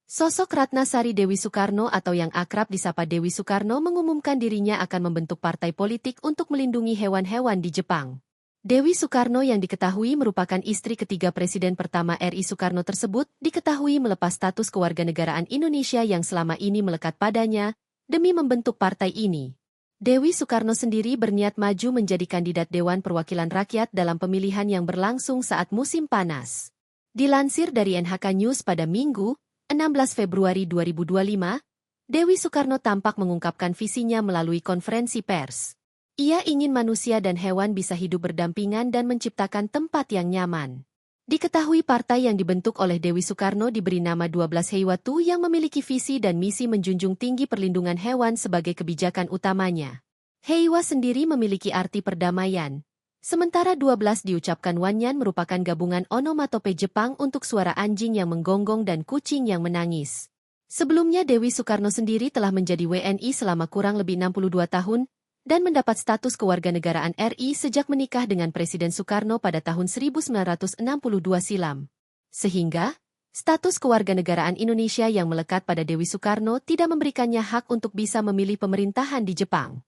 Sosok Ratna Sari Dewi Soekarno atau yang akrab disapa Dewi Soekarno mengumumkan dirinya akan membentuk partai politik untuk melindungi hewan-hewan di Jepang. Dewi Soekarno yang diketahui merupakan istri ketiga Presiden pertama RI Soekarno tersebut diketahui melepas status kewarganegaraan Indonesia yang selama ini melekat padanya demi membentuk partai ini. Dewi Soekarno sendiri berniat maju menjadi kandidat Dewan Perwakilan Rakyat dalam pemilihan yang berlangsung saat musim panas. Dilansir dari NHK News pada Minggu, 16 Februari 2025, Dewi Soekarno tampak mengungkapkan visinya melalui konferensi pers. Ia ingin manusia dan hewan bisa hidup berdampingan dan menciptakan tempat yang nyaman. Diketahui partai yang dibentuk oleh Dewi Soekarno diberi nama 12 Heiwatu yang memiliki visi dan misi menjunjung tinggi perlindungan hewan sebagai kebijakan utamanya. Heiwa sendiri memiliki arti perdamaian. Sementara 12 diucapkan Wanyan merupakan gabungan onomatope Jepang untuk suara anjing yang menggonggong dan kucing yang menangis. Sebelumnya Dewi Soekarno sendiri telah menjadi WNI selama kurang lebih 62 tahun dan mendapat status kewarganegaraan RI sejak menikah dengan Presiden Soekarno pada tahun 1962 silam. Sehingga, status kewarganegaraan Indonesia yang melekat pada Dewi Soekarno tidak memberikannya hak untuk bisa memilih pemerintahan di Jepang.